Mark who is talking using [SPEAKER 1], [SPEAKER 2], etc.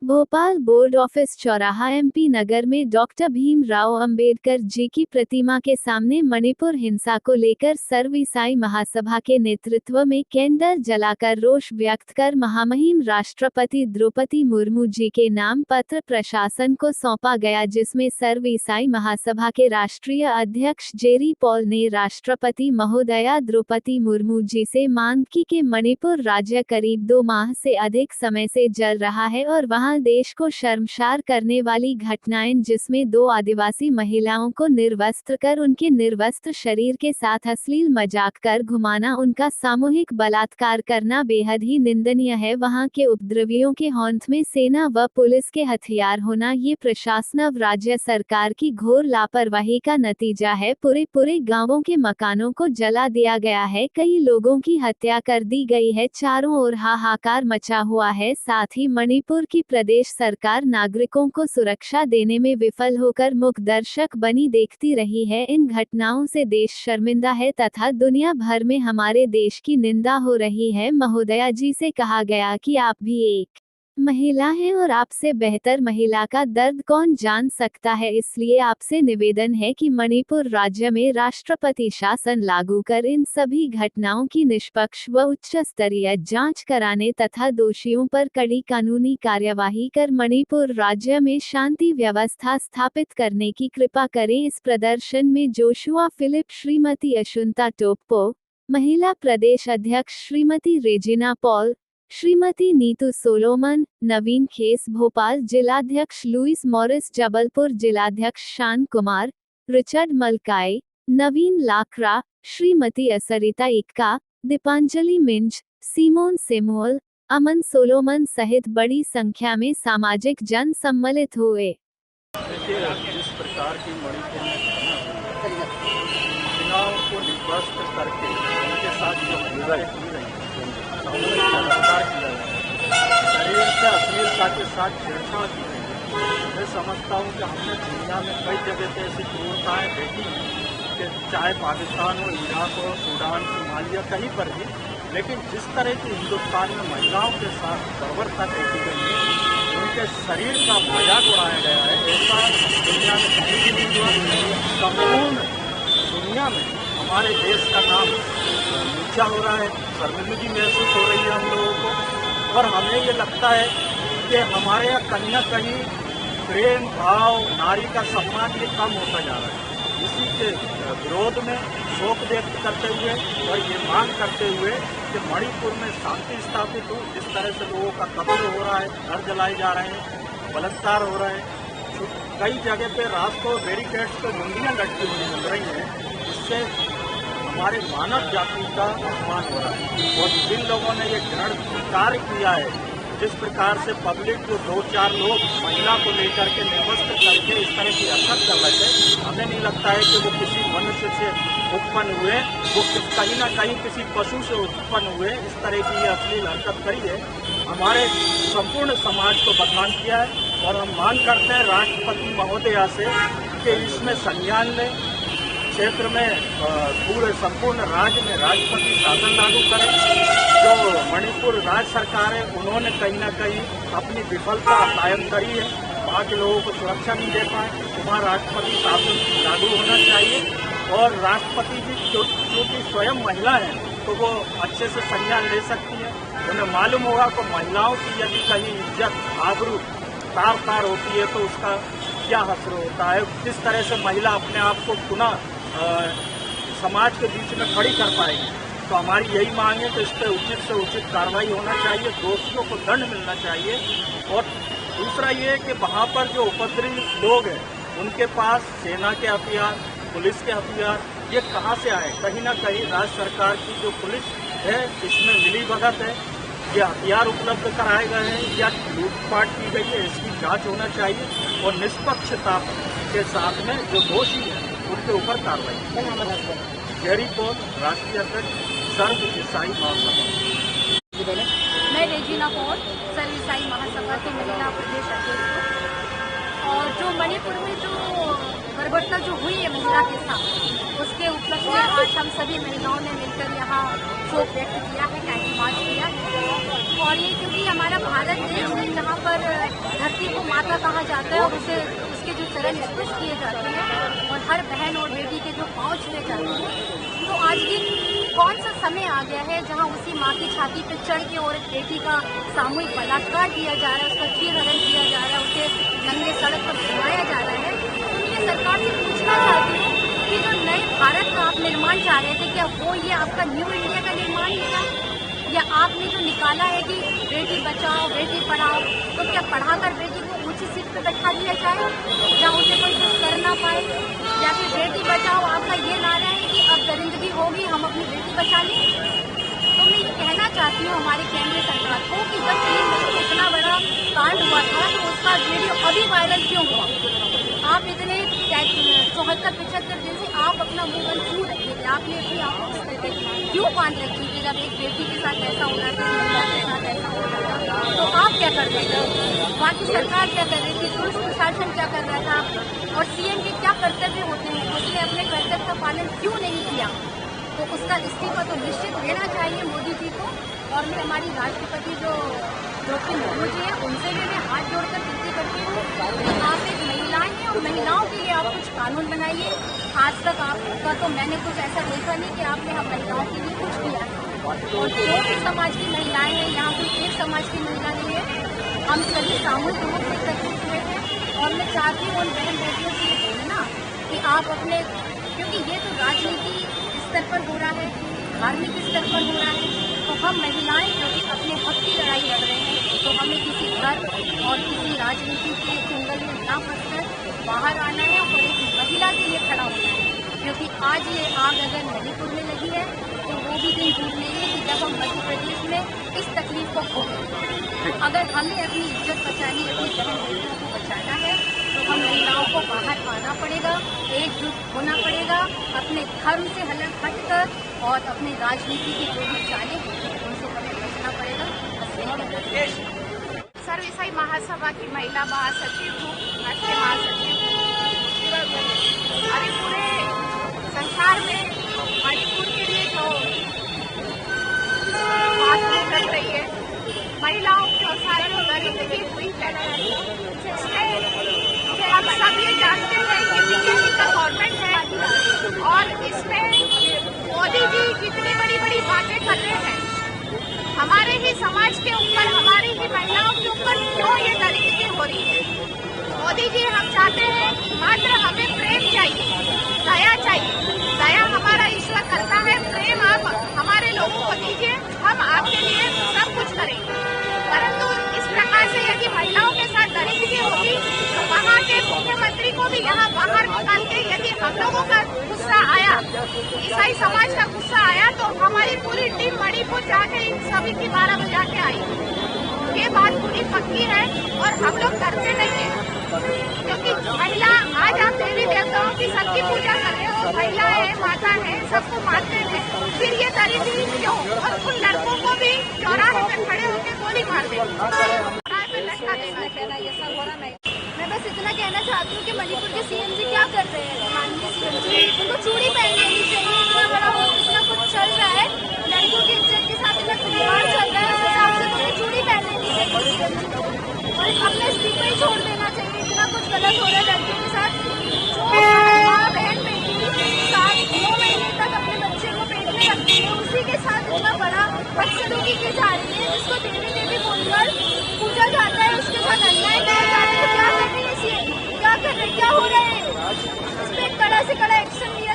[SPEAKER 1] Bhopal board office चौराहा MP नगर में doctor Bhimrao Ambedkar ji की प्रतिमा के सामने मणिपुर हिंसा को लेकर सर्व ईसाई महासभा के नेतृत्व में कैंडल जलाकर रोष व्यक्त कर महामहिम राष्ट्रपति द्रौपदी मुर्मू जी के नाम पत्र प्रशासन को सौंपा गया, जिसमें सर्व ईसाई महासभा के राष्ट्रीय अध्यक्ष जेरी पॉल ने राष्ट्रपति महोदया द्रौपदी मुर्मू जी से मांग की कि मणिपुर राज्य करीब 2 माह से अधिक समय से जल रहा है और वहां देश को शर्मसार करने वाली घटनाएं, जिसमें 2 आदिवासी महिलाओं को निर्वस्त्र कर उनके निर्वस्त्र शरीर के साथ अश्लील मजाक कर घुमाना, उनका सामूहिक बलात्कार करना बेहद ही निंदनीय है। वहां के उपद्रवियों के हौंठ में सेना व पुलिस के हथियार होना ये प्रशासन व राज्य सरकार की घोर लापरवाही का नतीजा है। पूरे गांवों के मकानों को जला दिया गया है, कई लोगों की हत्या कर दी गई है, चारों ओर हाहाकार मचा हुआ है। साथ ही मणिपुर की प्रदेश सरकार नागरिकों को सुरक्षा देने में विफल होकर मूक दर्शक बनी देखती रही है। इन घटनाओं से देश शर्मिंदा है तथा दुनिया भर में हमारे देश की निंदा हो रही है। महोदया जी से कहा गया कि आप भी एक महिला हैं और आपसे बेहतर महिला का दर्द कौन जान सकता है, इसलिए आपसे निवेदन है कि मणिपुर राज्य में राष्ट्रपति शासन लागू कर इन सभी घटनाओं की निष्पक्ष व उच्च स्तरीय जांच कराने तथा दोषियों पर कड़ी कानूनी कार्यवाही कर मणिपुर राज्य में शांति व्यवस्था स्थापित करने की कृपा करें। इस प्रदर्शन में जोशुआ फिलिप, श्रीमती अशुंता टोप्पो, महिला प्रदेश अध्यक्ष श्रीमती रेजिना पॉल, श्रीमती नीतू सोलोमन, नवीन खेस भोपाल जिलाध्यक्ष, लुइस मॉरिस जबलपुर जिलाध्यक्ष, शान कुमार, रिचर्ड मलकाई, नवीन लाकरा, श्रीमती असरिता इक्का, दीपांजलि मिंज, सीमोन सेमुअल, अमन सोलोमन सहित बड़ी संख्या में सामाजिक जन सम्मिलित हुए।
[SPEAKER 2] जिस प्रकार की मणिपुर में महिलाओं को निर्वस्त्र करके उनके साथ जो हिंसा की रही शरीर से अश्लीलता के साथ छेड़छाड़ की गई है। मैं समझता हूँ कि हमने दुनिया में कई जगह पे ऐसी क्रूरताएँ देखी हैं कि चाहे पाकिस्तान हो, इराक हो, सूडान, सोमालिया, कहीं पर भी, लेकिन जिस तरह की हिंदुस्तान में महिलाओं के साथ बर्बरता देखी गई है, उनके शरीर का मजाक उड़ाया गया है, ऐसा दुनिया में कहीं भी नहीं हुआ। संपूर्ण दुनिया में हमारे देश का नाम ऊंचा हो रहा है, शर्मिंदगी महसूस हो रही है हम लोगों को, और हमें ये लगता है कि हमारे यहाँ कहीं ना कहीं प्रेम भाव, नारी का सम्मान ये कम होता जा रहा है। इसी के विरोध में शोक व्यक्त करते हुए और ये मांग करते हुए कि मणिपुर में शांति स्थापित हो। जिस तरह से लोगों का कत्ल हो रहा है, घर जलाए जा रहे हैं, बलात्कार हो रहे हैं, कई जगह पे रास्तों बैरिकेड्स पे मुंडियाँ लटकी हुई मिल रही हैं, इससे हमारे मानव जाति का अपमान हो रहा है। और जिन लोगों ने ये घृणित कार्य किया है, जिस प्रकार से पब्लिक को 2-4 लोग महिला को लेकर के निर्वस्त्र करके इस तरह की हरकत कर रहे थे, हमें नहीं लगता है कि वो किसी मनुष्य से उत्पन्न हुए, वो कहीं ना कहीं किसी पशु से उत्पन्न हुए। इस तरह की ये अश्लील हरकत करी है, हमारे संपूर्ण समाज को बदनाम किया है। और हम मांग करते हैं राष्ट्रपति महोदया से कि इसमें संज्ञान लें, क्षेत्र में पूरे संपूर्ण राज्य में राष्ट्रपति शासन लागू करें। जो मणिपुर राज्य सरकार है, उन्होंने कहीं ना कहीं अपनी विफलता कायम करी है, वहाँ के लोगों को सुरक्षा नहीं दे पाए। वहाँ राष्ट्रपति शासन लागू होना चाहिए और राष्ट्रपति जी क्योंकि स्वयं महिला है तो वो अच्छे से संज्ञान ले सकती है। उन्हें मालूम होगा कि महिलाओं की यदि कहीं इज्जत आबरू तार होती है तो उसका क्या असर होता है, किस तरह से महिला अपने आप को पुनः समाज के बीच में खड़ी कर पाएगी। तो हमारी यही मांग है कि इस पर उचित से उचित कार्रवाई होना चाहिए, दोषियों को दंड मिलना चाहिए। और दूसरा ये कि वहाँ पर जो उपद्रवी लोग हैं उनके पास सेना के हथियार, पुलिस के हथियार ये कहाँ से आए? कहीं ना कहीं राज्य सरकार की जो पुलिस है इसमें मिलीभगत है, ये हथियार उपलब्ध कराए गए हैं या लूटपाट की गई है, इसकी जाँच होना चाहिए और निष्पक्षता के साथ में जो दोषी है उनके ऊपर कार्रवाई। जेरी पॉल, राष्ट्रीय अध्यक्ष, सर्व ईसाई महासभा।
[SPEAKER 3] मैं रेजिना पॉल, सर्व ईसाई महासभा की महिला प्रदेश अध्यक्ष हूँ। और जो मणिपुर में जो बर्बरता जो हुई है महिला के साथ, उसके उपलक्ष्य में आज हम सभी महिलाओं ने मिलकर यहाँ शोक व्यक्त किया है, कैंडल मार्च किया है। और ये क्योंकि हमारा भारत भारत देश है जहाँ पर धरती को माता कहा जाता है और उसके जो चरण स्पर्श किए जाते हैं और हर बहन और बेटी के जो पाँव छुए जाते हैं, तो आज ये कौन सा समय आ गया है जहाँ उसी माँ की छाती पर चढ़ के और एक बेटी का सामूहिक बलात्कार किया जा रहा है, उसका चीरहरण किया जा रहा है, उसे नंगे सड़क पर घुमाया जा रहा है। तो मैं सरकार से पूछना चाहती हूँ कि जो नए भारत का आप निर्माण चाह रहे थे, क्या वो ये आपका न्यू इंडिया का निर्माण है क्या? या आपने जो निकाला है कि बेटी बचाओ बेटी पढ़ाओ, तो क्या पढ़ाकर बेटी को ऊंची सीट पर बैठा दिया जाए या उसे कोई कुछ कर ना पाए? या फिर बेटी बचाओ आपका ये नारा है कि अब दरिंदगी होगी हम अपनी बेटी बचा लें? तो मैं ये कहना चाहती हूँ हमारी केंद्रीय सरकार को कि जब 3 मई को इतना बड़ा कांड हुआ था तो उसका वीडियो अभी वायरल क्यों हुआ? आप इतने 74-75 दिन से आप अपना मुंह बंद क्यों रखिए थे? आपने अपनी आंखों क्यों बांध रखी थी? जब एक बेटी के साथ ऐसा हो रहा था, महिला के साथ ऐसा हो रहा था, तो आप क्या कर रहे थे? बाकी सरकार क्या कर रही थी? पुलिस प्रशासन क्या कर रहा था? और सीएम के क्या कर्तव्य होते हैं? उसने अपने कर्तव्य का पालन क्यों नहीं किया? तो उसका इस्तीफा तो निश्चित देना चाहिए मोदी जी को। और मैं हमारी राष्ट्रपति जो द्रौपदी मुर्मू जी हैं उनसे भी मैं हाथ जोड़कर विनती करती हूँ कि आप एक महिलाएं हैं और महिलाओं के लिए आप कुछ कानून बनाइए। आज तक आपका तो मैंने कुछ ऐसा देखा नहीं कि आपने हम महिलाओं के लिए कुछ किया है। और जो भी समाज की महिलाएं हैं, यहाँ कोई एक समाज की महिला नहीं है, हम सभी सामूहिक रूप से एकत्रित हुए हैं। और मैं चाहती हूँ उन बहन बेटियों से ये बोलना कि आप अपने, क्योंकि ये तो राजनीति स्तर पर हो रहा है, धार्मिक स्तर पर हो रहा है, तो हम महिलाएं जो कि अपने हक की लड़ाई लड़ रहे हैं, तो हमें किसी धर्म और किसी राजनीति के चुंगल में ना फंसकर बाहर आना है और एक महिला के लिए खड़ा होना है। क्योंकि आज ये आग अगर मणिपुर में लगी है तो वो भी दिन दूर नहीं है कि जब हम मध्य प्रदेश में इस तकलीफ को खोगे। अगर हमें अपनी इज्जत बचानी, अपनी बहन बेटियों को बचाना है तो हम महिलाओं को बाहर आना पड़ेगा, एकजुट होना पड़ेगा, अपने धर्म से हट कर और अपने राजनीति की जो भी चालें उनसे हमें बचना पड़ेगा।
[SPEAKER 4] सर्व ईसाई महासभा की महिला महासचिव हूँ, राष्ट्रीय महासचिव हूँ। अभी पूरे संसार में मणिपुर के लिए जो बात कर रही है, महिलाओं के साथ जो दरिंदगी हुई है, इसमें हम सब ये जानते हैं कि बीजेपी का गवर्नमेंट है और इसमें मोदी जी कितनी बड़ी बड़ी बातें कर रहे हैं। हमारे ही समाज के ऊपर, हमारी ही महिलाओं के ऊपर क्यों ये दरिंदगी हो रही है? मोदी जी, हम चाहते हैं मात्र हमें प्रेम चाहिए, दया चाहिए। दया हमारा ईश्वर करता है, प्रेम आप हमारे लोगों को दीजिए, हम आपके लिए सब कुछ करेंगे। परंतु इस प्रकार से यदि महिलाओं के साथ दरिंदगी होगी तो वहाँ के मुख्यमंत्री को भी यहाँ बाहर निकाल के, यदि हम लोगों का गुस्सा आया, ईसाई समाज का गुस्सा आया, तो हमारी पूरी टीम मणिपुर जाके इन सभी की 12 बजा के आई। ये बात पूरी पक्की है और हम लोग डरते नहीं है, क्योंकि महिला, आज आप देवी देवताओं की सबकी पूजा कर रहे हो, महिला है, माता है, सबको मानते हैं, फिर ये दरिंदगी क्यों? और उन लड़कों को भी चौराहे पे खड़े होकर गोली मार देना, चौराहे पे लटका देना, ये सब हो रहा नहीं।
[SPEAKER 3] मैं बस इतना कहना चाहती हूँ कि मणिपुर के सीएम जी क्या कर रहे हैं, माननीय सीएम जी, उनको चूड़ी पहन लेनी चाहिए। इतना बड़ा हो, इतना कुछ चल रहा है, लड़कों की इज्जत के साथ इतना खिलवाड़ चल रहा है, उस हिसाब से उन्हें चूड़ी पहन लेनी चाहिए सीएम जी को, और अपना इस्तीफा ही छोड़ देना चाहिए। इतना कुछ गलत हो रहा है लड़कियों के साथ। जो माँ बहन बेटी 7-9 महीने तक अपने बच्चे को पेट में रखती है, उसी के साथ इतना बड़ा बदसलूकी की जा रही है, जिसको देवी देवी बोलकर पूजा जाता है, उसके साथ अन्याय किया जा रहा है। क्या कर रही है सीएम? क्या कर रहे, क्या हो रहा है? इस पर कड़ा से कड़ा एक्शन लिया